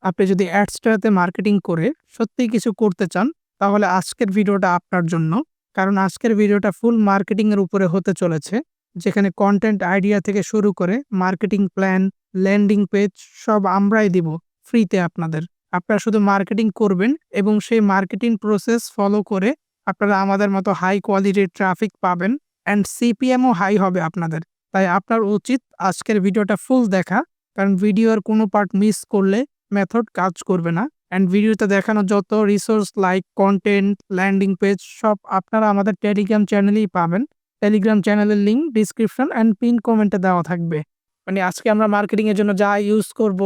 আপনি যদি অ্যাডসটাতে মার্কেটিং করে সত্যিই কিছু করতে চান, তাহলে আজকের ভিডিওটা আপনার জন্য। কারণ আজকের ভিডিওটা ফুল মার্কেটিং এর উপরে হতে চলেছে। যেখানে কনটেন্ট আইডিয়া থেকে শুরু করে মার্কেটিং প্ল্যান, ল্যান্ডিং পেজ সব আমরাই দিব ফ্রিতে আপনাদের। আপনারা শুধু মার্কেটিং করবেন এবং সেই মার্কেটিং প্রসেস ফলো করে আপনারা আমাদের মতো হাই কোয়ালিটির ট্রাফিক পাবেন অ্যান্ড সিপিএমও হাই হবে আপনাদের। তাই আপনার উচিত আজকের ভিডিওটা ফুল দেখা। কারণ ভিডিওর কোনো পার্ট মিস করলে মেথড কাজ করবে না। অ্যান্ড ভিডিওতে দেখানো যত resource like content, landing page সব আপনারা আমাদের টেলিগ্রাম চ্যানেলেই পাবেন। টেলিগ্রাম চ্যানেলের লিঙ্ক ডিসক্রিপশন অ্যান্ড পিন কমেন্টে দেওয়া থাকবে। মানে আজকে আমরা মার্কেটিং এর জন্য যা ইউজ করব,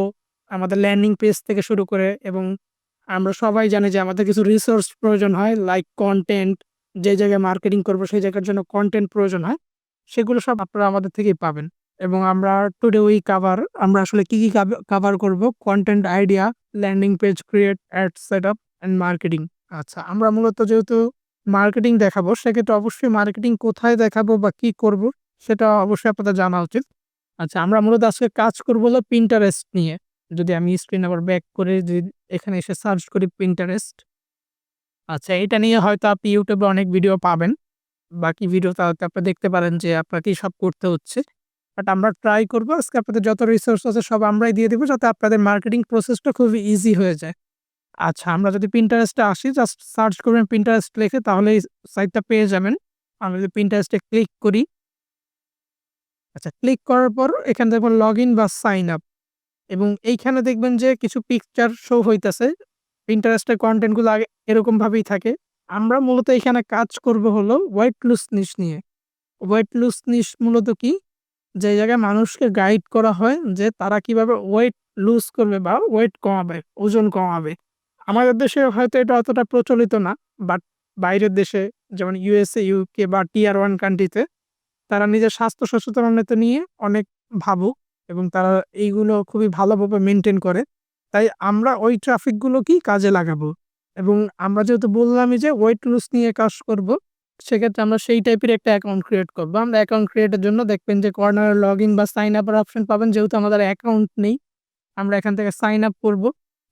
আমাদের ল্যান্ডিং পেজ থেকে শুরু করে, এবং আমরা সবাই জানি যে আমাদের কিছু রিসোর্স প্রয়োজন হয় লাইক কন্টেন্ট, যে জায়গায় মার্কেটিং করব সেই জায়গার জন্য কন্টেন্ট প্রয়োজন হয়, সেগুলো সব আপনারা আমাদের থেকেই পাবেন। এবং আমরা টুডে উই আমরা আসলে কি কভার করব: content idea, landing page create, ad setup and marketing. আচ্ছা, আমরা মূলত যেহেতু মার্কেটিং দেখাবো, সেক্ষেত্রে অবশ্যই মার্কেটিং কোথায় দেখাবো বা কি করব সেটা অবশ্যই আপনাদের জানা উচিত। আচ্ছা, আমরা মূলত আজকে কাজ করব হলো Pinterest নিয়ে। যদি আমি স্ক্রিন আবার ব্যাক করে যদি এখানে এসে সার্চ করি Pinterest। আচ্ছা, এটা নিয়ে হয়তো আপনি YouTube এ অনেক ভিডিও পাবেন। বাকি ভিডিওতে হয়তো আপনি দেখতে পারেন যে আপনাকে সব করতে হচ্ছে। বাট আমরা ট্রাই করব আজকে আপনাদের যত রিসোর্স আছে সব আমরাই দিয়ে দিব, যাতে আপনাদের মার্কেটিং প্রসেসটা খুবই ইজি হয়ে যায়। আচ্ছা, আমরা যদি Pinterest এ আসি, জাস্ট সার্চ করবেন Pinterest লিখে, তাহলেই সাইটটা পেয়ে যাবেন। আমরা যদি Pinterest এ ক্লিক করি, আচ্ছা ক্লিক করার পর এখানে দেখবেন লগইন বা সাইন আপ, এবং এইখানে দেখবেন যে কিছু পিকচার শো হইতাছে। Pinterest এর কনটেন্ট গুলো আগে এরকম ভাবেই থাকে। আমরা মূলত এখানে কাজ করব হলো ওয়েট লুজ নিশ নিয়ে। ওয়েট লুজ নিশ মূলত কি? যে জায়গায় মানুষকে গাইড করা হয় যে তারা কিভাবে ওয়েট লুজ করবে বা ওয়েট কমাবে, ওজন কমাবে। আমাদের দেশে হয়তো এটা অতটা প্রচলিত না, বাট বাইরের দেশে যেমন USA, UK বা টিয়ার 1 কান্ট্রিতে তারা নিজের স্বাস্থ্য সচেতনতা নিয়ে অনেক ভাবুক, এবং তারা এইগুলো খুবই ভালোভাবে মেইনটেইন করে। তাই আমরা ওই ট্রাফিকগুলোকেই কাজে লাগাবো, এবং আমরা যেহেতু বললামই যে ওয়েট লুজ নিয়ে কাজ করব, সেক্ষেত্রে আমরা সেই টাইপের একটা অ্যাকাউন্ট ক্রিয়েট করব। আমরা অ্যাকাউন্ট ক্রিয়েটের জন্য দেখবেন যে কর্নারে লগইন বা সাইন আপ এর অপশন পাবেন। যেহেতু আমাদের অ্যাকাউন্ট নেই, আমরা এখান থেকে সাইন আপ করব।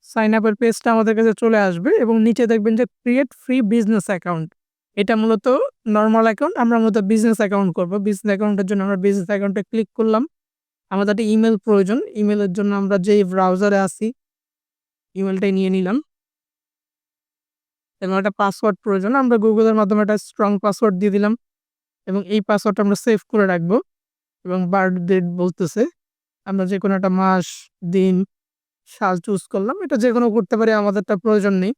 সাইন আপ এর পেজটা আমাদের কাছে চলে আসবে এবং নিচে দেখবেন যে ক্রিয়েট ফ্রি বিজনেস অ্যাকাউন্ট। এটা মূলত নরমাল অ্যাকাউন্ট, আমরা মূলত বিজনেস অ্যাকাউন্ট করব। বিজনেস অ্যাকাউন্টের জন্য আমরা বিজনেস অ্যাকাউন্টে ক্লিক করলাম। আমাদের একটা ইমেল প্রয়োজন। ইমেলের জন্য আমরা যেই ব্রাউজারে আছি, ইমেলটাই নিয়ে নিলাম, এবং একটা পাসওয়ার্ড প্রয়োজন। আমরা গুগলের মাধ্যমে একটা স্ট্রং পাসওয়ার্ড দিয়ে দিলাম, এবং এই পাসওয়ার্ডটা আমরা সেভ করে রাখবো। এবং বার্থ ডেট বলতেছে, আমরা যেকোনো একটা মাস, দিন, সাল চুজ করলাম। এটা যেকোনো করতে পারি, আমাদেরটা প্রয়োজন নেই।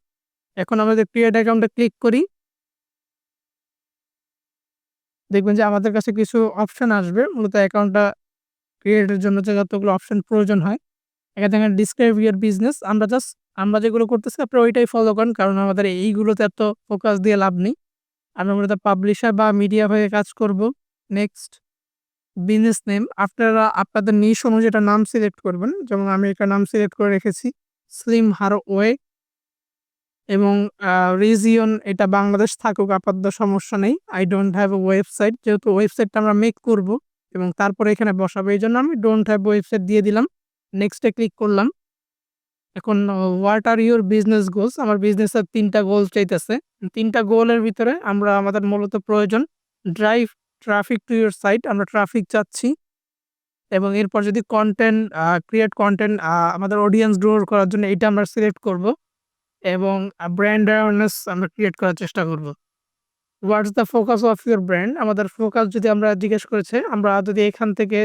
এখন আমরা যদি ক্রিয়েট অ্যাকাউন্টে ক্লিক করি, দেখবেন যে আমাদের কাছে কিছু অপশন আসবে। মূলত অ্যাকাউন্টটা ক্রিয়েটের জন্য যে যতগুলো অপশন প্রয়োজন হয়, এখানে দেখেন ডিসক্রাইব ইওর বিজনেস। আমরা যেগুলো করতেছি আপনারা ওইটাই ফলো করেন, কারণ আমাদের এইগুলোতে এত ফোকাস দিয়ে লাভ নেই। আমরা মূলত পাবলিশার বা মিডিয়া হয়ে কাজ করব। নেক্সট, বিজনেস নেম, আপনারা আপনাদের নিশ অনুযায়ী একটা নাম সিলেক্ট করবেন। যেমন আমি একটা নাম সিলেক্ট করে রেখেছি স্লিম হারওয়ে, এবং রিজিয়ন এটা বাংলাদেশ থাকুক আপাতত, সমস্যা নেই। I don't have a website, যেহেতু ওয়েবসাইটটা আমরা মেক করব এবং তারপরে এখানে বসাবো, এই জন্য আমি ডোন্ট হ্যাভ ওয়েবসাইট দিয়ে দিলাম। নেক্সটে ক্লিক করলাম। এখন what are your business goals, আমার বিজনেসের ৩টা গোল চাইতেছে। ৩টা গোলের ভিতরে আমাদের মূলত প্রয়োজন drive traffic to your site, আমরা ট্রাফিক চাচ্ছি। এবং এরপর যদি কন্টেন্ট ক্রিয়েট কন্টেন্ট, আমাদের অডিয়েন্স গ্রো করার জন্য এইটা আমরা সিলেক্ট করব, এবং ব্র্যান্ড অ্যাওয়ারনেস আমরা ক্রিয়েট করার চেষ্টা করব। What's the focus of your brand, আমাদের ফোকাস যদি আমরা জিজ্ঞেস করেছে, আমরা যদি এখান থেকে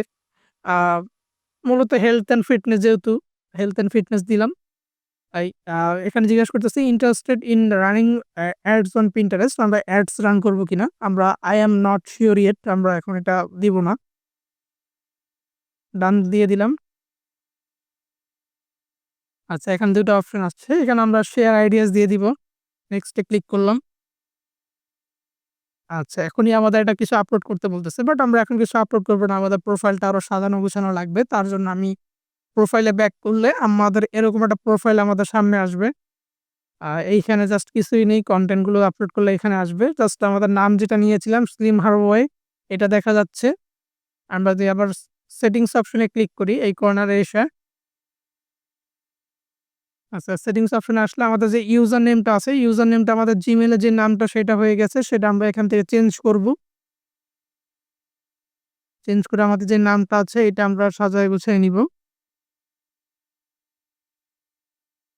আ মূলত হেলথ অ্যান্ড ফিটনেস, যেহেতু হেলথ অ্যান্ড ফিটনেস দিলাম। তাই এখানে জিজ্ঞেস করতেছি interested in running ads on Pinterest, আমরা অ্যাডস রান করব কিনা। আমরা I am not sure yet, আমরা এখন এটা দিব না। ডান দিয়ে দিলাম। আচ্ছা, এখানে ২ টা অপশন আসছে, এখানে আমরা শেয়ার আইডিয়াস দিয়ে দিব। নেক্সটে ক্লিক করলাম। আচ্ছা, এখনই আমাদের এটা কিছু আপলোড করতে বলতেছে, বাট আমরা এখন কিছু আপলোড করব না। আমাদের প্রোফাইলটা আরো সাজানো গুছানো লাগবে। তার জন্য আমি প্রোফাইলে ব্যাক করলে আমাদের এরকম একটা প্রোফাইল আমাদের সামনে আসবে। এইখানে জাস্ট কিছুই নেই, কনটেন্ট গুলো আপলোড করলে এখানে আসবে। জাস্ট আমাদের নাম যেটা নিয়েছিলাম স্লিম হারওয়ে, এটা দেখা যাচ্ছে। আমরা যদি আবার সেটিংস অপশনে ক্লিক করি, এই কর্নারে এসে আচ্ছা, সেটিংস অপশনে আসলে আমাদের যে ইউজার নেমটা আছে, ইউজার নেমটা আমাদের Gmail এর যে নামটা সেটা হয়ে গেছে, সেটা আমরা এখান থেকে চেঞ্জ করব। চেঞ্জ করে আমাদের যে নামটা আছে এটা আমরা সাজায় গুছিয়ে নিব।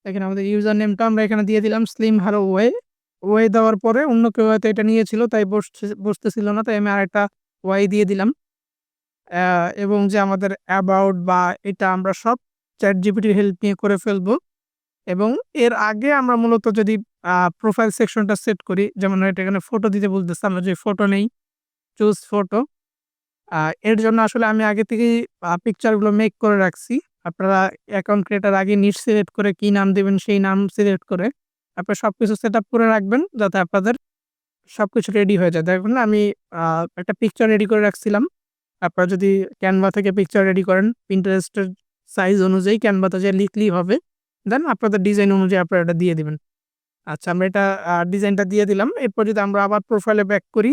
দেখেন আমাদের ইউজার নেমটা আমরা এখানে দিয়ে দিলাম স্লিম হারো ওয়ে। ওয়ে দেওয়ার পরে অন্য কেউ হয়তো এটা নিয়েছিল তাই বসতেছিল না, তাই আমি আরেকটা ওয়াই দিয়ে দিলাম। এবং যে আমাদের অ্যাবাউট বা এটা আমরা সব ChatGPT-র হেল্প নিয়ে করে ফেলবো। এবং এর আগে আমরা মূলত যদি প্রোফাইল সেকশনটা সেট করি, যেমন এটা এখানে ফটো দিতে বলতেছে, আমরা যদি ফটো নেই, চুজ ফটো। এর জন্য আসলে আমি আগে থেকেই পিকচারগুলো মেক করে রাখছি। আপনারা অ্যাকাউন্ট ক্রিয়েটার আগে নিট সিলেক্ট করে কি নাম দিবেন সেই নাম সিলেক্ট করে আপনারা সবকিছু সেটআপ করে রাখবেন যাতে আপনাদের সবকিছু রেডি হয়ে যায়। দেখুন আমি একটা পিকচার রেডি করে রাখছিলাম। আপনারা যদি Canva থেকে পিকচার রেডি করেন, Pinterest এর সাইজ অনুযায়ী Canva-তে যেয়ে লিখলেই হবে। দেন আপনাদের ডিজাইন অনুযায়ী আপনারা এটা দিয়ে দিবেন। আচ্ছা, আমরা এটা ডিজাইনটা দিয়ে দিলাম। এরপর যদি আমরা আবার প্রোফাইলে ব্যাক করি,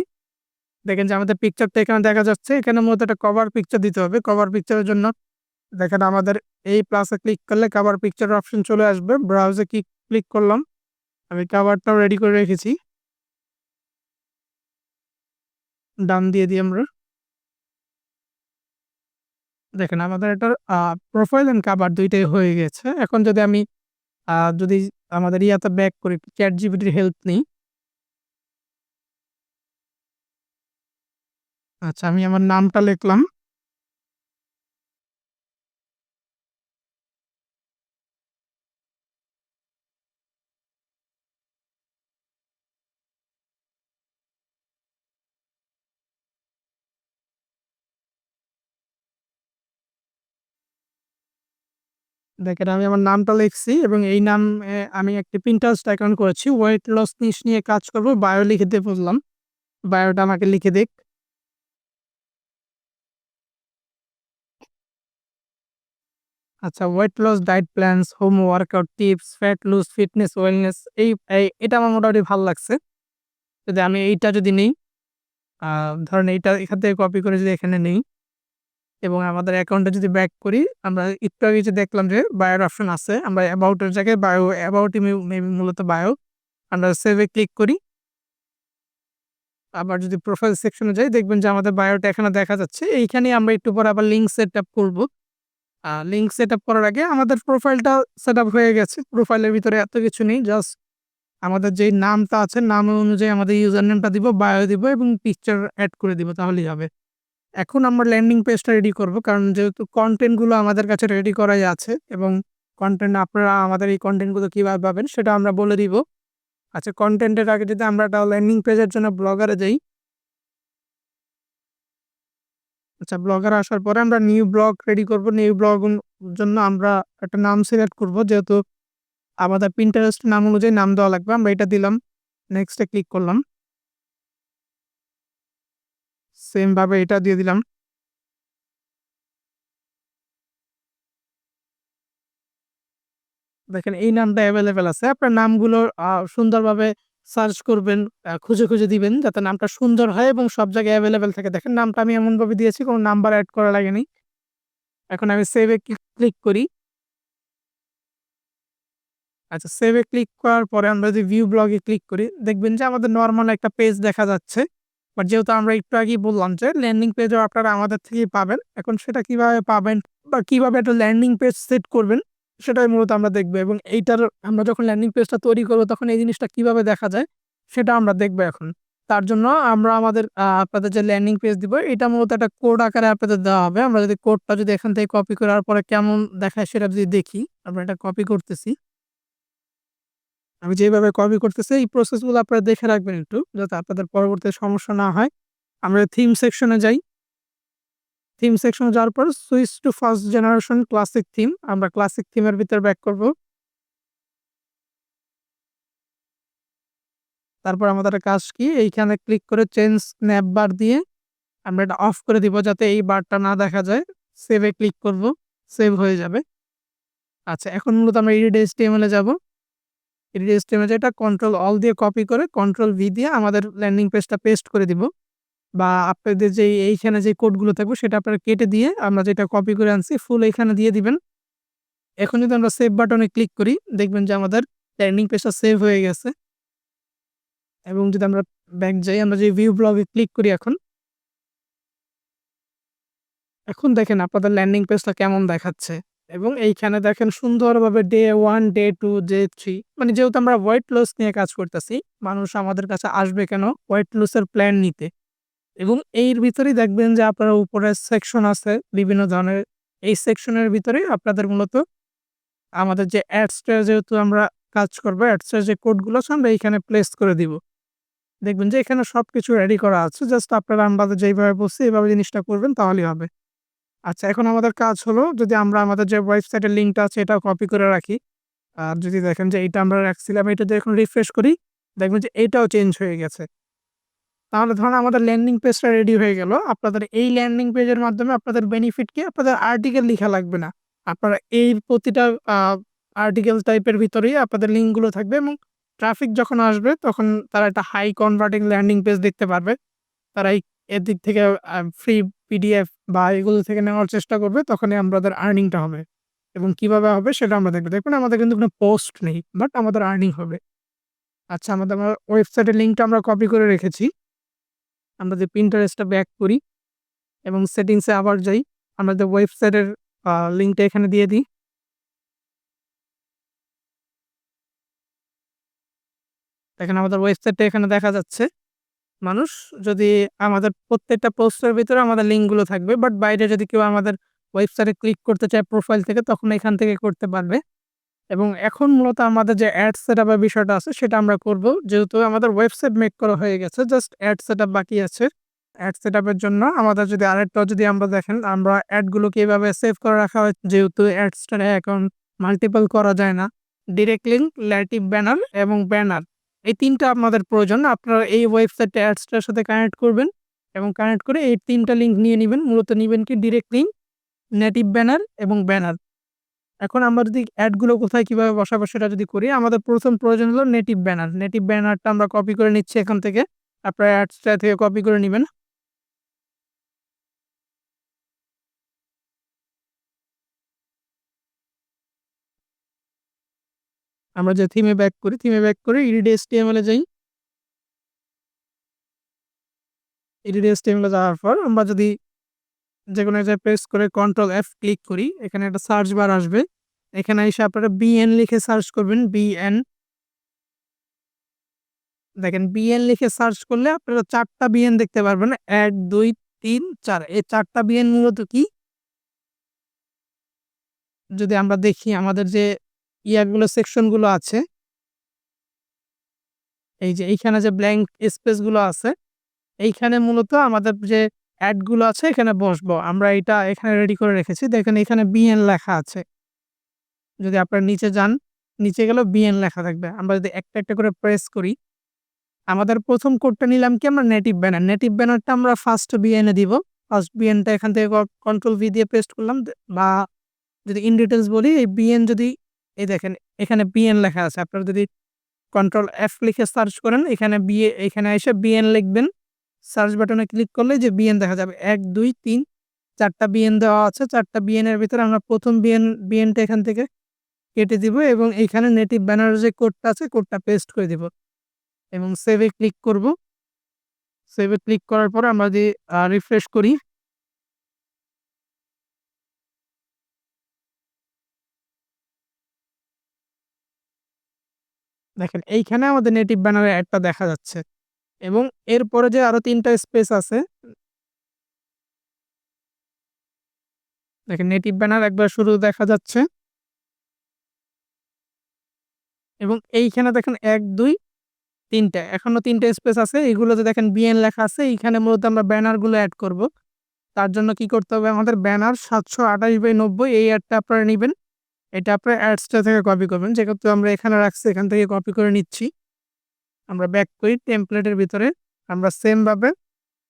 দেখেন যে আমাদের পিকচারটা এখানে দেখা যাচ্ছে। এখানে মূলত একটা কভার পিকচার দিতে হবে। কভার পিকচারের জন্য দেখেন আমাদের এই প্লাসে ক্লিক করলে কভার পিকচার অপশন চলে আসবে। ব্রাউজে ক্লিক করলাম। আমি কভারটাও রেডি করে রেখেছি। ডান দিয়ে দিই আমরা। দেখেন আমাদের এটার প্রোফাইল এন্ড কভার ২ টাই হয়ে গেছে। এখন যদি আমি যদি আমাদের ইয়াতে ব্যাক করি, ChatGPT-র হেল্প নিই। আচ্ছা, আমি আমার নামটা লিখলাম। দেখেন আমি আমার নামটা লিখছি এবং এই নামে আমি একটি Pinterest অ্যাকাউন্ট করেছি। ওয়েট লস নিয়ে কাজ করব। বায়ো লিখে দিয়ে বললাম। বায়োটা আমাকে লিখে দিক। আচ্ছা, weight loss diet plans, home workout tips, fat lose, fitness, wellness এটা আমার মোটামুটি ভাল লাগছে। যদি আমি এইটা যদি নেই, আ ধরেন এইটা এখান থেকে কপি করে যদি এখানে নেই এবং আমাদের অ্যাকাউন্টে যদি ব্যাক করি, আমরা একটু আগে যে দেখলাম যে বায়োর অপশন আছে। আমরা অ্যাবাউট এর জায়গায় বায়ো, অ্যাবাউটই মেবি মূলত বায়ো। আমরা সেভ এ ক্লিক করি। আবার যদি প্রোফাইল সেকশনে যাই দেখবেন যে আমাদের বায়োটা এখানে দেখা যাচ্ছে। এইখানেই আমরা একটু পরে আবার লিঙ্ক সেটআপ করব। লিঙ্ক সেটআপ করার আগে আমাদের প্রোফাইলটা সেটআপ হয়ে গেছে। প্রোফাইলের ভিতরে এত কিছু নেই। জাস্ট আমাদের যেই নামটা আছে, নাম অনুযায়ী আমাদের ইউজার নেমটা দিব, বায়ো দিব এবং পিকচার এড করে দিব, তাহলেই হবে। এখন আমরা ল্যান্ডিং পেজটা রেডি করব। কারণ যেহেতু কনটেন্ট গুলো আমাদের কাছে রেডি করাই আছে এবং কনটেন্ট আপনারা আমাদের এই কনটেন্ট গুলো কিভাবে পাবেন সেটা আমরা বলে দিব। আচ্ছা, কনটেন্টের আগে যদি আমরা একটা ল্যান্ডিং পেজের জন্য ব্লগারে যাই। আচ্ছা, ব্লগারে আসার পরে আমরা নিউ ব্লগ রেডি করব। নিউ ব্লগ জন্য আমরা একটা নাম সিলেক্ট করব। যেহেতু আমাদের Pinterest নাম অনুযায়ী নাম দেওয়া লাগবে। আমরা এটা দিলাম। নেক্সট এ ক্লিক করলাম। সেম ভাবে এটা দিয়ে দিলাম। দেখেন এই নামটা এভেইলেবল আছে। আপনার নামগুলো সুন্দরভাবে সার্চ করবেন, খুঁজে দিবেন যাতে নামটা সুন্দর হয় এবং সব জায়গায় এভেইলেবল থাকে। দেখেন নামটা আমি এমনভাবে দিয়েছি কোনো নাম্বার এড করা লাগেনি। এখন আমি সেভ এ ক্লিক করি। আচ্ছা, সেভ এ ক্লিক করার পরে আমরা যদি ভিউ ব্লগ এ ক্লিক করি, দেখবেন যে আমাদের নরমাল একটা পেজ দেখা যাচ্ছে। বাট যেহেতু আমরা একটু আগেই বললাম যে ল্যান্ডিং পেজও আপনারা আমাদের থেকেই পাবেন। এখন সেটা কিভাবে পাবেন বা কিভাবে একটা ল্যান্ডিং পেজ সেট করবেন সেটাই মূলত আমরা দেখব এবং এইটার আমরা যখন ল্যান্ডিং পেজটা তৈরি করব তখন এই জিনিসটা কিভাবে দেখা যায় সেটা আমরা দেখব এখন। তার জন্য আমরা আমাদের আপনাদের যে ল্যান্ডিং পেজ দিব এটা মূলত একটা কোড আকারে আপনাদের দেওয়া হবে। আমরা যদি কোডটা যদি এখান থেকে কপি করার পরে কেমন দেখায় সেটা যদি দেখি, আমরা এটা কপি করতেছি। আমি যেভাবে কপি করতেছি এই প্রসেসগুলো আপনারা দেখে রাখবেন একটু, যাতে আপনাদের পরবর্তীতে সমস্যা না হয়। আমরা থিম সেকশনে যাই। থিম সেকশনে যাওয়ার পর switch to first generation classic theme. আমরা ক্লাসিক থিমের ভিতর ব্যাক করব। তারপর আমাদের কাজ কি? এইখানে ক্লিক করে চেঞ্জ স্ন্যাপ বার দিয়ে আমরা এটা অফ করে দিব যাতে এই বারটা না দেখা যায়। সেভ এ ক্লিক করব। সেভ হয়ে যাবে। আচ্ছা, এখন মূলত আমরা এডিট HTML এ যাব। এডিট HTML যেটা কন্ট্রোল অল দিয়ে কপি করে কন্ট্রোল ভি দিয়ে আমাদের ল্যান্ডিং পেজটা পেস্ট করে দিব। বা আপনাদের যে এইখানে যে কোডগুলো থাকবে সেটা আপনারা কেটে দিয়ে আমরা যেটা কপি করে আনছি ফুল এইখানে দিয়ে দিবেন। এখন যদি আমরা সেভ বাটনে ক্লিক করি, দেখবেন যে আমাদের ল্যান্ডিং পেজটা সেভ হয়ে গেছে। এবং যদি আমরা ব্যাক যাই, আমরা যে ভিউ ব্লগে ক্লিক করি এখন, এখন দেখেন আপনাদের ল্যান্ডিং পেজটা কেমন দেখাচ্ছে। এবং এইখানে দেখেন সুন্দরভাবে ডে 1, ডে 2, ডে 3 মানে যেহেতু আমরা ওয়েট লস নিয়ে কাজ করতেছি, মানুষ আমাদের কাছে আসবে কেন? ওয়েট লস এর প্ল্যান নিতে। এবং এর ভিতরেই দেখবেন যে আপনার উপরে সেকশন আছে বিভিন্ন ধরনের। এই সেকশনের ভিতরেই আপনাদের মূলত আমাদের যে অ্যাডসটা যেহেতু আমরা কাজ করব, অ্যাডসের যে কোডগুলো আছে আমরা এইখানে প্লেস করে দিব। দেখবেন যে এখানে সবকিছু রেডি করা আছে। জাস্ট আপনারা আমরা যেইভাবে বলছি এভাবে জিনিসটা করবেন তাহলেই হবে। আচ্ছা, এখন আমাদের কাজ হলো যদি আমরা আমাদের যে ওয়েবসাইটের লিঙ্কটা আছে এটাও কপি করে রাখি। আর যদি দেখেন যে এইটা আমরা রাখছিলাম, এটা যদি এখন রিফ্রেশ করি, দেখবেন যে এইটাও চেঞ্জ হয়ে গেছে। তাহলে ধরেন আমাদের ল্যান্ডিং পেজটা রেডি হয়ে গেল। আপনাদের এই ল্যান্ডিং পেজের মাধ্যমে আপনাদের বেনিফিট কি? আপনাদের আর্টিকেল লিখা লাগবে না। আপনারা এই প্রতিটা আ আর্টিকেল টাইপের ভিতরেই আপনাদের লিঙ্কগুলো থাকবে এবং ট্রাফিক যখন আসবে তখন তারা একটা হাই কনভার্টিং ল্যান্ডিং পেজ দেখতে পারবে। তারা এদিক থেকে ফ্রি পিডিএফ বা এগুলো থেকে নেওয়ার চেষ্টা করবে। তখনই আমাদের আর্নিংটা হবে। এবং কিভাবে হবে সেটা আমরা দেখব। দেখবেন আমাদের কিন্তু কোনো পোস্ট নেই। বাট আমাদের আর্নিং হবে। আচ্ছা, আমার ওয়েবসাইটের লিঙ্কটা আমরা কপি করে রেখেছি। আমরা যে Pinterest টা ব্যাক করি এবং সেটিংস এ আবার যাই। আমাদের ওয়েবসাইটের লিঙ্কটা এখানে দিয়ে দিই। দেখেন আমাদের ওয়েবসাইটটা এখানে দেখা যাচ্ছে। মানুষ যদি আমাদের প্রত্যেকটা পোস্টের ভিতরে আমাদের লিঙ্কগুলো থাকবে। বাট বাইরে যদি কেউ আমাদের ওয়েবসাইটে ক্লিক করতে চায় প্রোফাইল থেকে তখন এখান থেকে করতে পারবে। এবং এখন মূলত আমাদের যে অ্যাড সেটআপ এর বিষয়টা আছে সেটা আমরা করব। যেহেতু আমাদের ওয়েবসাইট মেক করা হয়ে গেছে, জাস্ট অ্যাড সেটআপ বাকি আছে। অ্যাড সেটআপ এর জন্য আমাদের যদি আরেকটাও যদি আমরা দেখেন আমরা অ্যাড গুলোকে এভাবে সেভ করে রাখা হয় যেহেতু অ্যাডসটার এখন মাল্টিপল করা যায় না। ডিরেক্ট লিঙ্ক, ল্যাটিভ ব্যানার এবং ব্যানার। এই ৩ টা আপনাদের প্রয়োজন। আপনারা এই ওয়েবসাইটে অ্যাডসটার সাথে কানেক্ট করবেন এবং কানেক্ট করে এই ৩ টা লিঙ্ক নিয়ে নিবেন। মূলত নিবেন কি ডিরেক্ট লিঙ্ক, নেটিভ ব্যানার এবং ব্যানার। এখন আমরা যদি এড গুলো কোথায় কিভাবে বসাবো সেটা যদি করি, আমাদের ১ম প্রয়োজন হলো নেটিভ ব্যানার। নেটিভ ব্যানারটা আমরা কপি করে নিচ্ছি এখান থেকে। আপনারা অ্যাডসটা থেকে কপি করে নিবেন। আমরা যে থিমে ব্যাক করি, থিমে ব্যাক করে এডিট HTML এ যাই। এডিট HTML এ যাওয়ার পর আমরা যদি যেকোনো এক জায়গায় প্রেস করে কন্ট্রোল F ক্লিক করি, এখানে একটা সার্চ বার আসবে। এখানে এসে আপনারা বিএন লিখে সার্চ করবেন। বিএন দেখেন বিএন লিখে সার্চ করলে আপনারা ৪ টা বিএন দেখতে পারবেন। ১, ২, ৩, ৪ এই ৪ টা বিএন মূলত কি? যদি আমরা দেখি আমাদের যে ইয়াগুলো সেকশন গুলো আছে, এই যে এইখানে যে ব্ল্যাংক স্পেস গুলো আছে, এইখানে মূলত আমাদের যে এড গুলো আছে এখানে বসবো। আমরা এটা এখানে রেডি করে রেখেছি। দেখেন এখানে বিএন লেখা আছে। যদি আপনারা নিচে যান, নিচে গেলেও বিএন লেখা থাকবে। আমরা যদি একটা, একটা করে প্রেস করি, আমাদের ১ম কোডটা নিলাম কি আমরা নেটিভ ব্যানার। নেটিভ ব্যানারটা আমরা ফার্স্ট বিএন এ দিব। ফার্স্ট বিএনটা এখান থেকে কন্ট্রোল ভি দিয়ে পেস্ট করলাম। বা যদি ইন ডিটেইলস বলি এই বিএন যদি এই দেখেন এখানে বিএন লেখা আছে। আপনারা যদি কন্ট্রোল F লিখে সার্চ করেন এখানে এসে বিএন লিখবেন। সার্চ বাটনে ক্লিক করলে যে বিএন দেখা যাবে। ১, ২, ৩, ৪ টা বিএন দেওয়া আছে। ৪ টা বিএন এর ভিতরে আমরা ১ম বিএনটা এখান থেকে কেটে দিব এবং এইখানে নেটিভ ব্যানার যে কোডটা আছে কোডটা পেস্ট করে দিব এবং সেভ এ ক্লিক করব। সেভ এ ক্লিক করার পরে আমরা যদি রিফ্রেশ করি, দেখেন এইখানে আমাদের নেটিভ ব্যানারের অ্যাডটা দেখা যাচ্ছে এবং এরপরে যে আরো ৩ টা স্পেস আছে, দেখেন নেটিভ ব্যানার একবার শুরু দেখা যাচ্ছে এবং এইখানে দেখেন ১, ২, ৩ টা এখনো ৩ টা স্পেস আছে। এগুলোতে দেখেন বিএন লেখা আছে। এইখানে মূলত আমরা ব্যানারগুলো এড করব। তার জন্য কি করতে হবে? আমাদের ব্যানার ৭২৮/৯০ এই অ্যাডটা আপনারা নিবেন। এটা আপনারা অ্যাডসটা থেকে কপি করবেন। যেহেতু আমরা এখানে রাখছি এখান থেকে কপি করে নিচ্ছি। আমরা ব্যাক করি টেমপ্লেটের ভিতরে। আমরা সেম ভাবে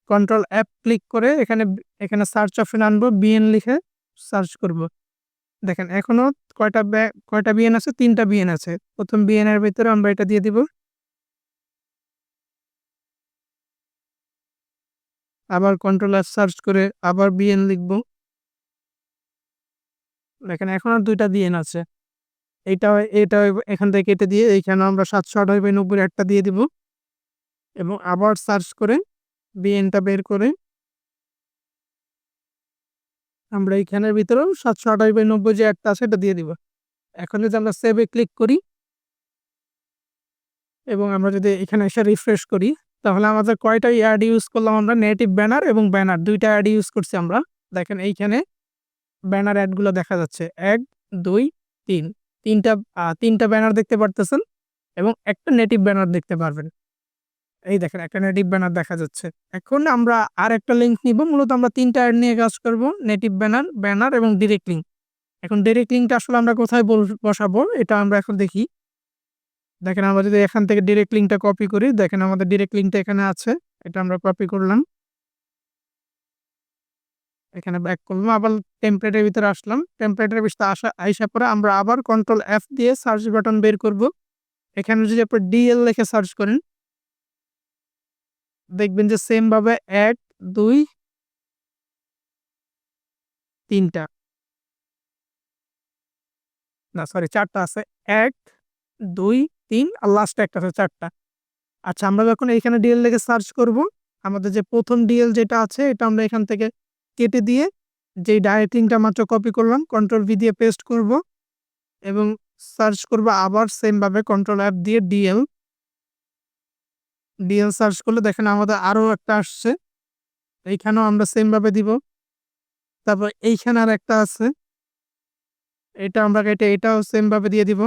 কন্ট্রোল F ক্লিক করে এখানে সার্চ অপশন আনবো। বিএন লিখে সার্চ করব। দেখেন এখনো কয়টা বিএন আছে? ৩ টা বিএন আছে। ১ম বিএন এর ভিতরে আমরা এটা দিয়ে দিব। আবার কন্ট্রোল F সার্চ করে আবার বিএন লিখব। দেখেন এখন আর ২টা দিয়েন আছে। এটা এখান থেকে কেটে দিয়ে এইখানে আমরা ৭২৮/৯০ একটা দিয়ে দিব এবং আবার সার্চ করে বিএনটা বের করে আমরা এইখানের ভিতরেও ৭২৮/৯০ যে একটা আছে এটা দিয়ে দিব। এখন যদি আমরা সেভ এ ক্লিক করি এবং আমরা যদি এখানে এসে রিফ্রেশ করি, তাহলে আমাদের কয়টা অ্যাড ইউজ করলাম আমরা নেটিভ ব্যানার এবং ব্যানার ২ টা অ্যাড ইউজ করছি আমরা। দেখেন এইখানে ব্যানার অ্যাডগুলো দেখা যাচ্ছে। ১, ২, ৩ ৩টা ব্যানার দেখতে পারতেছেন এবং একটা নেটিভ ব্যানার দেখতে পারবেন। এই দেখেন একটা নেটিভ ব্যানার দেখা যাচ্ছে। এখন আমরা আরেকটা লিঙ্ক নিব। মূলত আমরা ৩ টা অ্যাড নিয়ে কাজ করব। নেটিভ ব্যানার, ব্যানার এবং ডিরেক্ট লিঙ্ক। এখন ডিরেক্ট লিঙ্কটা আসলে আমরা কোথায় বসাবো এটা আমরা এখন দেখি। দেখেন আমরা যদি এখান থেকে ডিরেক্ট লিঙ্কটা কপি করি, দেখেন আমাদের ডিরেক্ট লিঙ্কটা এখানে আছে। এটা আমরা কপি করলাম। এখানে ব্যাক করলাম। আবার টেমপ্লেটের ভিতরে আসলাম। টেমপ্লেটের ভিতরে আইসার পরে আমরা আবার কন্ট্রোল F দিয়ে সার্চ বাটন বের করব। এখানে যদি আপনি ডিএল লিখে সার্চ করেন, দেখবেন যে সেম ভাবে ১, ২, ৩ টা না সরি ৪ টা আছে। ১, ২, ৩ আর লাস্টে একটা আছে ৪ টা। আচ্ছা আমরা যখন এইখানে ডিএল লিখে সার্চ করব, আমাদের যে ১ম ডিএল যেটা আছে এটা আমরা এখান থেকে কেটে দিয়ে যেই ডাইরেক্ট লিঙ্কটা মাত্র কপি করলাম কন্ট্রোল ভি দিয়ে পেস্ট করব এবং সার্চ করব আবার সেম ভাবে কন্ট্রোল F দিয়ে ডিএল সার্চ করলে দেখেন আমাদের আরো একটা আসছে। এইখানেও আমরা সেম ভাবে দিব। তারপর এইখানে আরেকটা আছে। এটা আমরা কেটে এটাও সেম ভাবে দিয়ে দিব।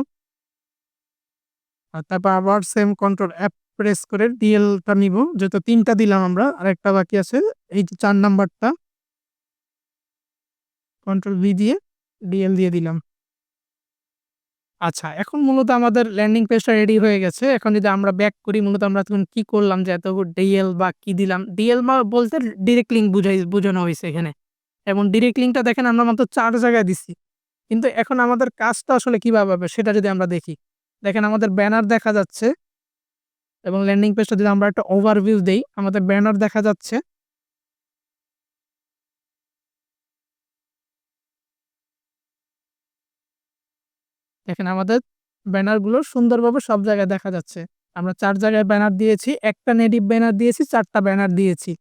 আর তারপর আবার সেম কন্ট্রোল F প্রেস করে ডিএলটা নিব। যেহেতু ৩ টা দিলাম আমরা, আরেকটা বাকি আছে। এই যে ৪ নাম্বারটা কন্ট্রোল ভি দিয়ে ডিএল দিয়ে দিলাম। আচ্ছা এখন মূলত আমাদের ল্যান্ডিং পেজটা রেডি হয়ে গেছে। এখন যদি আমরা ব্যাক করি মূলত আমরা তখন কি করলাম যে এত ডিএল বা কি দিলাম? ডিএল বলতে ডিরেক্ট লিঙ্ক বুঝানো হইছে এখানে। এবং ডিরেক্ট লিঙ্কটা দেখেন আমরা মাত্র ৪ জায়গায় দিচ্ছি। কিন্তু এখন আমাদের কাজটা আসলে কিভাবে হবে সেটা যদি আমরা দেখি। দেখেন আমাদের ব্যানার দেখা যাচ্ছে এবং ল্যান্ডিং পেজটা যদি আমরা একটা ওভারভিউ দেই, আমাদের ব্যানার দেখা যাচ্ছে। দেখেন আমাদের ব্যানারগুলো সুন্দরভাবে সব জায়গায় দেখা যাচ্ছে। আমরা ৪ জায়গায় ব্যানার দিয়েছি, একটা নেটিভ ব্যানার দিয়েছি, ৪ টা ব্যানার দিয়েছি।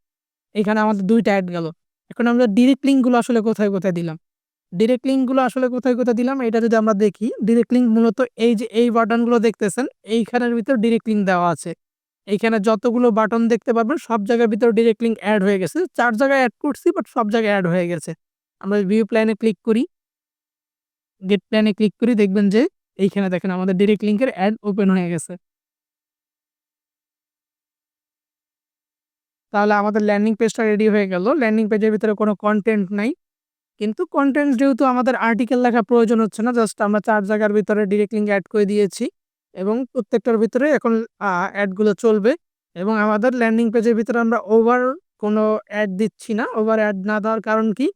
এখানে আমাদের ২ টা এড গেল। এখন আমরা ডিরেক্ট লিঙ্ক গুলো আসলে কোথায় দিলাম? ডিরেক্ট লিঙ্ক গুলো আসলে কোথায় দিলাম এটা যদি আমরা দেখি, ডিরেক্ট লিঙ্ক মূলত এই যে এই বাটনগুলো দেখতেছেন, এইখানের ভিতর ডিরেক্ট লিঙ্ক দেওয়া আছে। এইখানে যতগুলো বাটন দেখতে পারবেন সব জায়গার ভিতরে ডিরেক্ট লিঙ্ক এড হয়ে গেছে। ৪ জায়গায় এড করছি বাট সব জায়গায় এড হয়ে গেছে। আমরা ভিউ প্ল্যানে ক্লিক করি, গেট প্ল্যানে ক্লিক করি দেখবেন যে এইখানে দেখেন আমাদের ডিরেক্ট লিঙ্কের এড ওপেন হয়ে গেছে। তাহলে আমাদের ল্যান্ডিং পেজটা রেডি হয়ে গেল। ল্যান্ডিং পেজের ভিতরে কোনো কনটেন্ট নাই। কিন্তু কনটেন্ট যেহেতু আমাদের আর্টিকেল লেখার প্রয়োজন হচ্ছে না, জাস্ট আমরা ৪ জায়গার ভিতরে ডিরেক্ট লিঙ্ক এড করে দিয়েছি এবং প্রত্যেকটার ভিতরে এখন অ্যাডগুলো চলবে এবং আমাদের ল্যান্ডিং পেজের ভিতরে আমরা ওভার কোনো অ্যাড দিচ্ছি না। ওভার অ্যাড না দেওয়ার কারণ কি?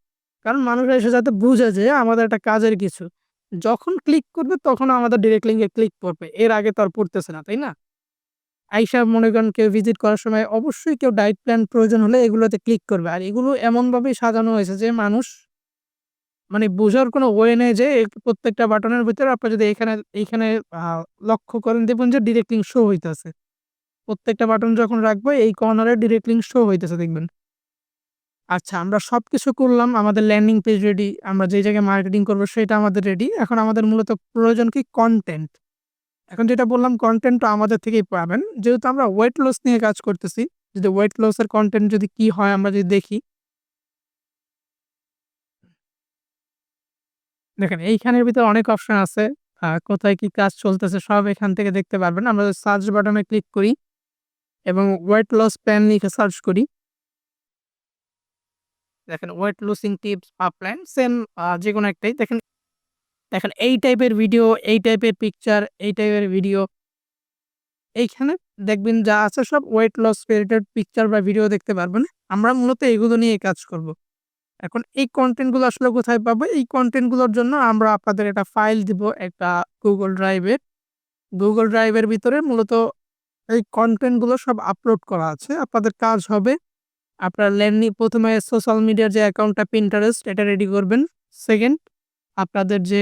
কারণ মানুষ এসে যাতে বুঝে যে আমাদের একটা কাজের কিছু। যখন ক্লিক করবে তখন আমাদের ডিরেক্ট লিঙ্কে ক্লিক করবে। এর আগে তো আর পড়তেছে না, তাই না? আইসা মনে করেন কেউ ভিজিট করার সময় অবশ্যই কেউ ডায়েট প্ল্যান প্রয়োজন হলে এগুলোতে ক্লিক করবে। আর এগুলো এমনভাবেই সাজানো হয়েছে যে মানুষ মানে বোঝার কোনো ওয়ে নেই যে প্রত্যেকটা বাটনের ভিতরে আপনি যদি এইখানে আ লক্ষ্য করেন দেখবেন যে ডিরেক্ট লিঙ্ক শো হইতাছে। প্রত্যেকটা বাটন যখন রাখবো এই কর্নারে ডিরেক্ট লিঙ্ক শো হইতেছে দেখবেন। আচ্ছা আমরা সবকিছু করলাম। আমাদের ল্যান্ডিং পেজ রেডি। আমরা যে জায়গায় মার্কেটিং করব সেটা আমাদের রেডি। এখন আমাদের মূলত প্রয়োজন কি কনটেন্ট। এখন যেটা বললাম কনটেন্টটা আমাদের থেকেই পাবেন। যেহেতু আমরা ওয়েট লস নিয়ে কাজ করতেছি। যদি ওয়েট লস এর কনটেন্ট যদি কি হয় আমরা যদি দেখি। দেখেন এইখানের ভিতরে অনেক অপশন আছে। কোথায় কি কাজ চলতেছে সব এখান থেকে দেখতে পারবেন। আমরা যদি সার্চ বাটনে ক্লিক করি এবং ওয়েট লস প্ল্যান লিখে সার্চ করি। দেখেন ওয়েট লুজিং টিপস বা প্ল্যান সেম যেকোনো একটাই। দেখেন এই টাইপের ভিডিও, এই টাইপের পিকচার, এই টাইপের ভিডিও এইখানে দেখবেন যা আছে সব ওয়েট লস রিলেটেড পিকচার বা ভিডিও দেখতে পারবেন। আমরা মূলত এগুলো নিয়ে কাজ করব। এখন এই কনটেন্ট গুলো আসলে কোথায় পাবো? এই কনটেন্ট গুলোর জন্য আমরা আপনাদের একটা ফাইল দিব একটা Google Drive-এ। Google Drive-এর ভিতরে মূলত এই কনটেন্ট গুলো সব আপলোড করা আছে। আপনাদের কাজ হবে আপনার প্রথমে সোশ্যাল মিডিয়ার যে অ্যাকাউন্টটা Pinterest এটা রেডি করবেন। সেকেন্ড আপনাদের যে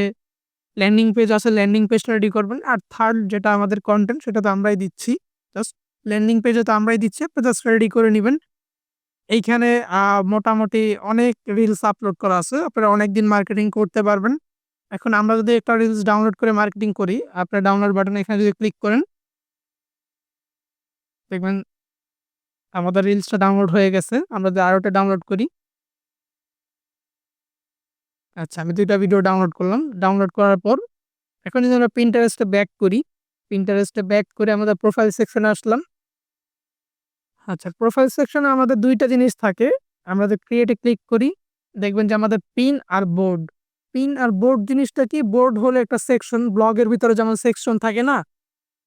ল্যান্ডিং পেজ আছে ল্যান্ডিং পেজটা রেডি করবেন। আর থার্ড যেটা আমাদের কনটেন্ট সেটা তো আমরাই দিচ্ছি। জাস্ট ল্যান্ডিং পেজও তো আমরাই দিচ্ছি। আপনি জাস্ট রেডি করে নিবেন। এইখানে মোটামুটি অনেক রিলস আপলোড করা আছে। আপনারা অনেকদিন মার্কেটিং করতে পারবেন। এখন আমরা যদি একটা রিলস ডাউনলোড করে মার্কেটিং করি, আপনার ডাউনলোড বাটনে এখানে যদি ক্লিক করেন, দেখবেন আমাদের রিলসটা ডাউনলোড হয়ে গেছে। আমরা যদি আরো একটা ডাউনলোড করি। আচ্ছা, আমি ২ টা ভিডিও ডাউনলোড করলাম। ডাউনলোড করার পর এখন যদি আমরা Pinterest এ ব্যাক করি, Pinterest এ ব্যাক করে আমাদের প্রোফাইল সেকশনে আসলাম। আচ্ছা, প্রোফাইল সেকশনে আমাদের ২ টা জিনিস থাকে। আমরা যদি ক্রিয়েট এ ক্লিক করি, দেখবেন যে আমাদের পিন আর বোর্ড। পিন আর বোর্ড জিনিসটা কি? বোর্ড হলো একটা সেকশন, ব্লগের ভিতরে যেমন সেকশন থাকে না?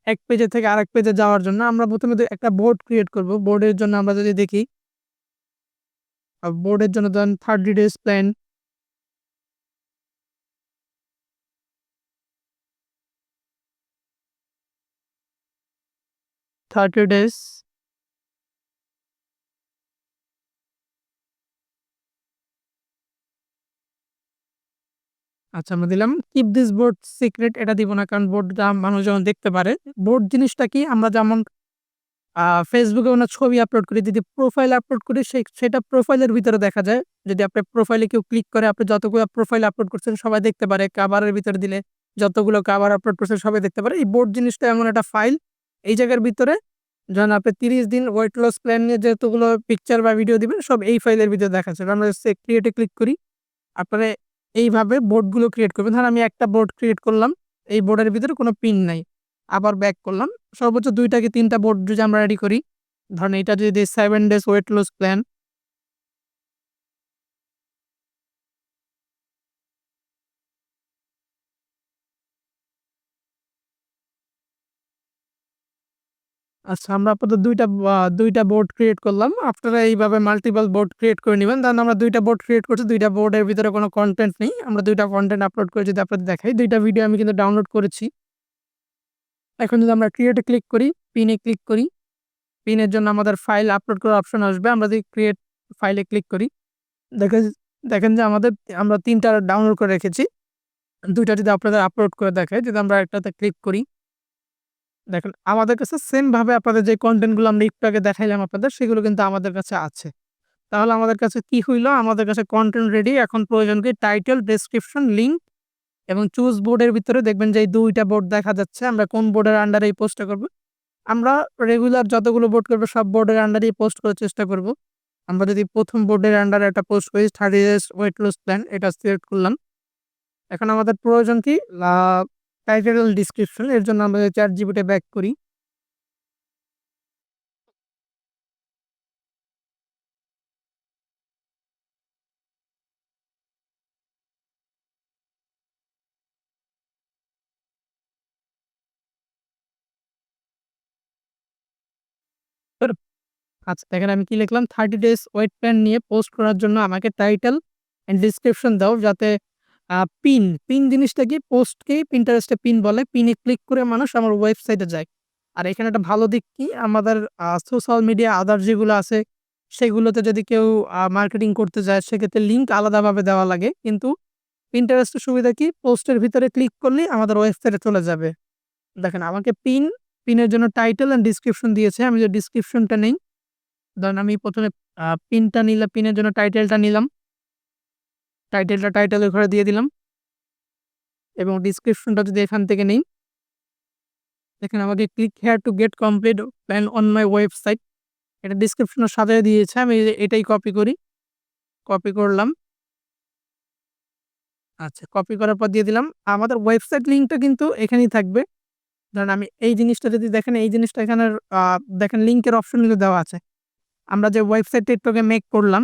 এক পেজে থেকে আরেক পেজে যাওয়ার জন্য আমরা প্রথমে একটা বোর্ড ক্রিয়েট করব। বোর্ডের জন্য আমরা যদি দেখি, বোর্ডের জন্য ধরেন 30 ডেজ প্ল্যান। 30 ডেজ। আচ্ছা, আমরা দিলাম কিপ দিস বোর্ড সিক্রেট, এটা দিব না কারণ বোর্ডটা মানুষ যেমন দেখতে পারে। বোর্ড জিনিসটা কি? আমরা যেমন Facebook এ কোনো ছবি আপলোড করি, যদি প্রোফাইল আপলোড করি সেটা প্রোফাইলের ভিতরে দেখা যায়। যদি আপনার প্রোফাইলে কেউ ক্লিক করে আপনি যতগুলো প্রোফাইল আপলোড করছেন সবাই দেখতে পারে। কভারের ভিতরে দিলে যতগুলো কভার আপলোড করছেন সবাই দেখতে পারে। এই বোর্ড জিনিসটা এমন একটা ফাইল, এই জায়গার ভিতরে যখন আপনি ৩০ দিন ওয়েট লস প্ল্যান নিয়ে যতগুলো পিকচার বা ভিডিও দিবেন সব এই ফাইলের ভিতরে দেখা যাবে। আমরা ক্রিয়েট এ ক্লিক করি। আপনারা এইভাবে বোর্ডগুলো ক্রিয়েট করবেন। ধরেন আমি একটা বোর্ড ক্রিয়েট করলাম। এই বোর্ডের ভিতরে কোনো পিন নাই। আবার ব্যাক করলাম। সর্বোচ্চ ২ টা কি ৩ টা বোর্ড যদি আমরা রেডি করি, ধরেন এটা যদি 7 ডেজ ওয়েট লস প্ল্যান। আচ্ছা, আমরা আপাতত ২ টা বোর্ড ক্রিয়েট করলাম। আপনারা এইভাবে মাল্টিপল বোর্ড ক্রিয়েট করে নিবেন। ধরেন আমরা ২ টা বোর্ড ক্রিয়েট করছি, ২ টা বোর্ডের ভিতরে কোনো কনটেন্ট নেই। আমরা ২ টা কনটেন্ট আপলোড করে যদি আপনাদের দেখাই, ২ টা ভিডিও আমি কিন্তু ডাউনলোড করেছি। এখন যদি আমরা ক্রিয়েট এ ক্লিক করি, পিন এ ক্লিক করি, পিনের জন্য আমাদের ফাইল আপলোড করার অপশন আসবে। আমরা যদি ক্রিয়েট ফাইলে ক্লিক করি, দেখেন দেখেন যে আমরা ৩ টা ডাউনলোড করে রেখেছি। ২ টা যদি আপনাদের আপলোড করে দেখাই, যদি আমরা একটাতে ক্লিক করি, দেখেন আমাদের কাছে সেম ভাবে আপনাদের যে কনটেন্ট গুলো আমরা একটু আগে দেখাইলাম আপনাদের, সেগুলো কিন্তু আমাদের কাছে আছে। তাহলে আমাদের কাছে কি হইলো? আমাদের কাছে কনটেন্ট রেডি। এখন প্রয়োজন কি? টাইটেল, ডেসক্রিপশন, লিঙ্ক এবং চুজ বোর্ডের ভিতরে দেখবেন যে এই ২ টা বোর্ড দেখা যাচ্ছে। আমরা কোন বোর্ডের আন্ডারে এই পোস্টটা করব? আমরা রেগুলার যতগুলো বোর্ড করব সব বোর্ডের আন্ডারেই পোস্ট করার চেষ্টা করব। আমরা যদি ১ম বোর্ডের আন্ডারে একটা পোস্ট করি, 30 ডেজ ওয়েট লস প্ল্যান, এটা সিলেক্ট করলাম। এখন আমাদের প্রয়োজন কি? আ টাইটেল, ডেসক্রিপশন। এর জন্য আমরা ChatGPT ব্যাক করি। আচ্ছা, দেখেন আমি কি লিখলাম? 30 ডেজ ওয়েট প্ল্যান নিয়ে পোস্ট করার জন্য আমাকে টাইটেল অ্যান্ড ডেসক্রিপশন দাও, যাতে পিন জিনিসটা কি? পোস্টকেই Pinterest এ পিন বলে। পিনে ক্লিক করে মানুষ আমার ওয়েবসাইটে যায়। আর এখানে একটা ভালো দিক কি? আমাদের সোশ্যাল মিডিয়া আদার যেগুলো আছে সেগুলোতে যদি কেউ মার্কেটিং করতে যায় সেক্ষেত্রে লিঙ্ক আলাদাভাবে দেওয়া লাগে। কিন্তু Pinterest এর সুবিধা কি? পোস্টের ভিতরে ক্লিক করলেই আমাদের ওয়েবসাইটে চলে যাবে। দেখেন আমাকে পিনের জন্য টাইটেল অ্যান্ড ডেসক্রিপশন দিয়েছে। আমি যদি ডেসক্রিপশনটা নেই, ধরেন আমি ১ম এ পিনটা নিলাম, পিনের জন্য টাইটেলটা নিলাম। টাইটেলটা টাইটেলের ঘরে দিয়ে দিলাম এবং ডেসক্রিপশনটা যদি এখান থেকে নেই, দেখেন আমাকে click here to get complete plan on my website. এটা ডেসক্রিপশনের সাথে দিয়েছে। আমি এটাই কপি করি। কপি করলাম। আচ্ছা, কপি করার পর দিয়ে দিলাম। আমাদের ওয়েবসাইট লিঙ্কটা কিন্তু এখানেই থাকবে। ধরেন আমি এই জিনিসটা যদি দেখেন, এই জিনিসটা এখানের দেখেন লিঙ্কের অপশন কিন্তু দেওয়া আছে। আমরা যে ওয়েবসাইটটা একটু আগে মেক করলাম,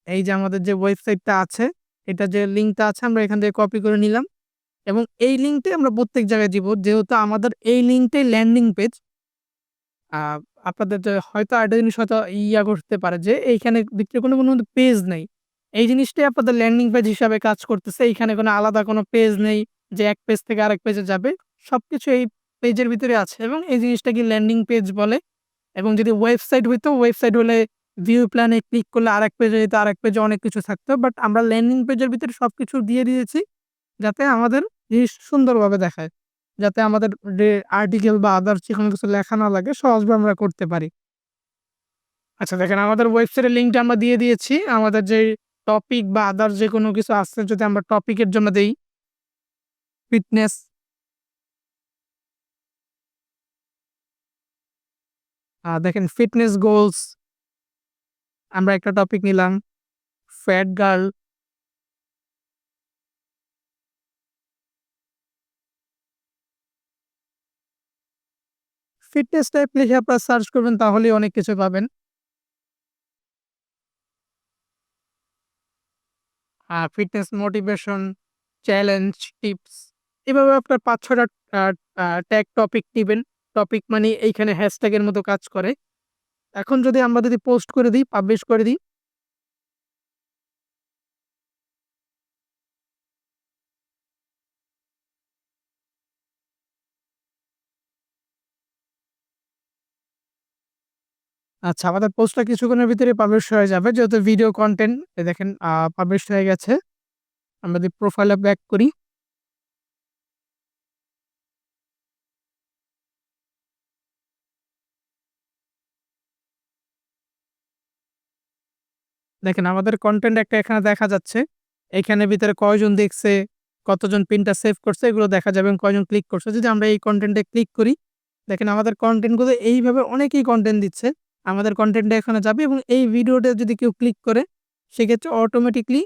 এই যে আমাদের যে ওয়েবসাইটটা আছে, এটা যে লিঙ্কটা আছে আমরা এখান থেকে কপি করে নিলাম এবং এই লিঙ্কটাই আমরা প্রত্যেক জায়গায় দিব। যেহেতু আমাদের এই লিঙ্কটাই ল্যান্ডিং পেজ। আ আপনাদের যে হয়তো আরেকটা জিনিস হয়তো করতে পারে যে এইখানে ভিতরে কোনো পেজ নাই। এই জিনিসটাই আপনাদের ল্যান্ডিং পেজ হিসাবে কাজ করতেছে। এইখানে কোনো আলাদা কোনো পেজ নেই যে এক পেজ থেকে আরেক পেজে যাবে। সবকিছু এই পেজের ভিতরে আছে এবং এই জিনিসটাকে ল্যান্ডিং পেজ বলে। এবং যদি ওয়েবসাইট হইতো, ওয়েবসাইট হলে ভিউ প্ল্যান এ ক্লিক করলে আরেক পেজে যেত, আরেক পেজে অনেক কিছু থাকতো। বাট আমরা ল্যান্ডিং পেজের ভিতরে সবকিছু দিয়ে দিয়েছি যাতে আমাদের জিনিস সুন্দরভাবে দেখায়। যাতে আমাদের যে আর্টিকেল বা আদার্স যেকোনো কিছু লেখা না লাগে সহজভাবে আমরা করতে পারি। আচ্ছা দেখেন আমাদের ওয়েবসাইটের লিঙ্কটা আমরা দিয়ে দিয়েছি। আমাদের যেই টপিক বা আদার্স যেকোনো কিছু আছে যদি আমরা টপিকের জন্য দেই ফিটনেস, দেখেন ফিটনেস গোলস আমরা একটা টপিক নিলাম। ফ্যাট গার্ল, ফিটনেস টাইপ লিখে আপনারা সার্চ করবেন তাহলেই অনেক কিছু পাবেন। ফিটনেস মোটিভেশন, চ্যালেঞ্জ, টিপস এভাবে আপনার ৫-৬ টা আ আ ট্যাগ টপিক নিবেন। টপিক মানে এইখানে হ্যাশট্যাগের মতো কাজ করে। এখন যদি আমরা পোস্ট করে দিই, পাবলিশ করে দিই, আচ্ছা আমাদের পোস্টটা কিছুক্ষণের ভিতরে পাবলিশ হয়ে যাবে। যেহেতু ভিডিও কনটেন্ট দেখেন পাবলিশ হয়ে গেছে। আমরা যদি প্রোফাইলে ব্যাক করি, দেখেন আমাদের কনটেন্ট একটা এখানে দেখা যাচ্ছে। এখানের ভিতরে কয়জন দেখছে, কতজন পিনটা সেভ করছে এগুলো দেখা যাবে এবং কয়জন ক্লিক করছে। যদি আমরা এই কনটেন্টে ক্লিক করি, দেখেন আমাদের কনটেন্টগুলো এইভাবে অনেকেই কনটেন্ট দিচ্ছে। আমাদের কনটেন্টটা এখানে যাবে এবং এই ভিডিওটা যদি কেউ ক্লিক করে সেক্ষেত্রে অটোমেটিক্যালি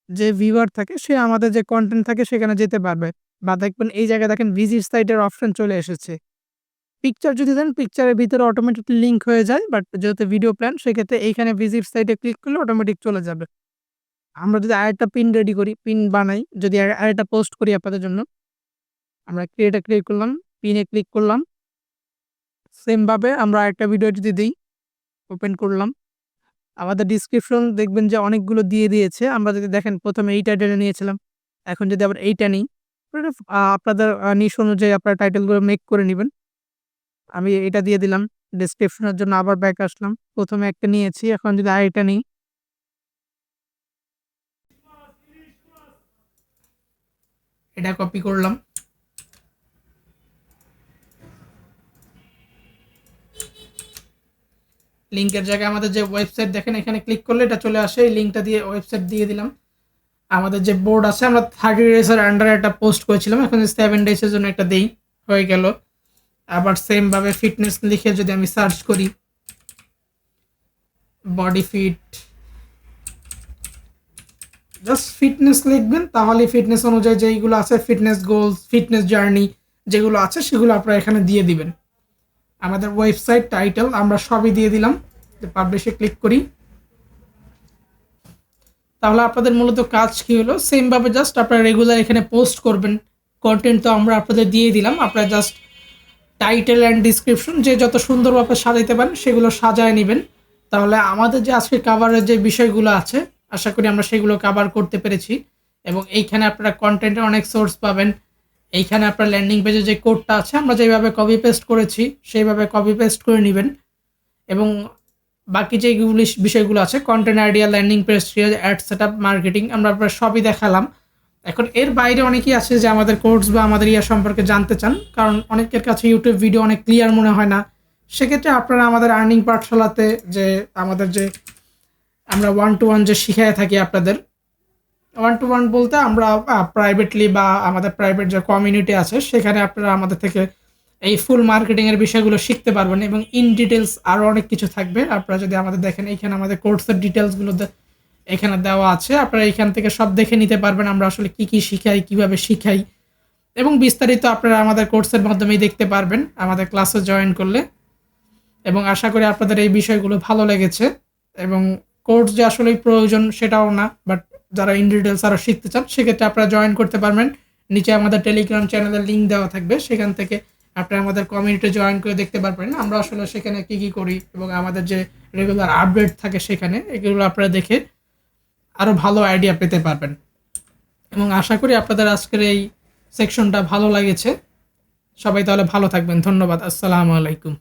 যে ভিউয়ার থাকে সে আমাদের যে কনটেন্ট থাকে সেখানে যেতে পারবে। বা দেখবেন এই জায়গায় দেখেন ভিজিট সাইটের অপশন চলে এসেছে। পিকচার যদি দেন পিকচারের ভিতরে অটোমেটিকলি লিঙ্ক হয়ে যায়। বাট যেহেতু ভিডিও প্ল্যান সেক্ষেত্রে এইখানে ভিজিট সাইটে ক্লিক করলে অটোমেটিক চলে যাবে। আমরা যদি আরেকটা পিন রেডি করি, পিন বানাই, যদি আরেকটা পোস্ট করি আপনাদের জন্য, আমরা ক্রিয়েটে ক্লিক করলাম, পিনে ক্লিক করলাম। সেম ভাবে আমরা আরেকটা ভিডিও যদি দেই, ওপেন করলাম। আমাদের ডিসক্রিপশন দেখবেন যে অনেকগুলো দিয়ে দিয়েছে। আমরা যদি দেখেন ১ম এই টাইটেলে নিয়েছিলাম। এখন যদি আবার এইটা নিই, আপনাদের নিশ অনুযায়ী আপনারা টাইটেলগুলো মেক করে নিবেন। আমি এটা দিয়ে দিলাম। ডেসক্রিপশনের জন্য আবার ব্যাক আসলাম। ১ম এ একটা নিয়েছি। এখন যদি আরেকটা নিই, এটা কপি করলাম। লিংকের জায়গায় আমাদের যে ওয়েবসাইট দেখেন এখানে ক্লিক করলে এটা চলে আসে। এই লিংকটা দিয়ে ওয়েবসাইট দিয়ে দিলাম। আমাদের যে বোর্ড আছে আমরা 30 ডেজ এর আন্ডারে একটা পোস্ট করেছিলাম। এখন 7 ডেজ এর জন্য একটা দেই। হয়ে গেল। আবার সেম ভাবে ফিটনেস লিখে যদি আমি সার্চ করি, বডি ফিট, জাস্ট ফিটনেস লিখবেন তাহলে ফিটনেস অনুযায়ী যেইগুলো আছে ফিটনেস গোলস, ফিটনেস জার্নি যেগুলো আছে সেগুলো আপনারা এখানে দিয়ে দিবেন। আমাদের ওয়েবসাইট টাইটেল আমরা সবই দিয়ে দিলাম। পাবলিশে ক্লিক করি। তাহলে আপনাদের মূলত কাজ কি হলো, সেম ভাবে জাস্ট আপনারা রেগুলার এখানে পোস্ট করবেন। কন্টেন্ট তো আমরা আপনাদের দিয়ে দিলাম। আপনারা জাস্ট টাইটেল অ্যান্ড ডিসক্রিপশন যে যত সুন্দরভাবে সাজাইতে পারেন সেগুলো সাজায় নেবেন। তাহলে আমাদের যে আজকে কাভারের যে বিষয়গুলো আছে আশা করি আমরা সেগুলো কাভার করতে পেরেছি। এবং এইখানে আপনারা কন্টেন্টের অনেক সোর্স পাবেন। এইখানে আপনার ল্যান্ডিং পেজে যে কোডটা আছে আমরা যেভাবে কপি পেস্ট করেছি সেইভাবে কপি পেস্ট করে নেবেন। এবং বাকি যেগুলি বিষয়গুলো আছে content idea, landing page, ad setup, marketing আমরা আপনার সবই দেখালাম। এখন এর বাইরে অনেকেই আছে যে আমাদের কোর্স বা আমাদের সম্পর্কে জানতে চান। কারণ অনেকের কাছে ইউটিউব ভিডিও অনেক ক্লিয়ার মনে হয় না। সেক্ষেত্রে আপনারা আমাদের আর্নিং পাঠশালাতে যে আমাদের যে আমরা 1 to 1 যে শিখায়ে থাকি আপনাদের, 1 to 1 বলতে আমরা প্রাইভেটলি বা আমাদের প্রাইভেট যে কমিউনিটি আছে সেখানে আপনারা আমাদের থেকে এই ফুল মার্কেটিং এর বিষয়গুলো শিখতে পারবেন এবং ইন ডিটেইলস আরো অনেক কিছু থাকবে। আপনারা যদি আমাদের দেখেন এইখানে আমাদের কোর্সের ডিটেইলসগুলো এখানে দেওয়া আছে। আপনারা এখান থেকে সব দেখে নিতে পারবেন আমরা আসলে কি, কি শিখাই, কিভাবে শিখাই এবং বিস্তারিত আপনারা আমাদের কোর্সের মাধ্যমেই দেখতে পারবেন আমাদের ক্লাসে জয়েন করলে। এবং আশা করি আপনাদের এই বিষয়গুলো ভালো লেগেছে এবং কোর্স যে আসলেই প্রয়োজন সেটাও না। বাট যারা ইন ডিটেইলস আরো শিখতে চান সেক্ষেত্রে আপনারা জয়েন করতে পারবেন। নিচে আমাদের টেলিগ্রাম চ্যানেলের লিঙ্ক দেওয়া থাকবে। সেখান থেকে আপনারা আমাদের কমিউনিটি জয়েন করে দেখতে পারবেন আমরা আসলে সেখানে কি, কি করি এবং আমাদের যে রেগুলার আপডেট থাকে সেখানে এগুলো আপনারা দেখে আরো ভালো আইডিয়া পেতে পারবেন। এবং আশা করি আপনাদের আজকের এই সেকশনটা ভালো লেগেছে। সবাই তাহলে ভালো থাকবেন। ধন্যবাদ। আসসালামু আলাইকুম।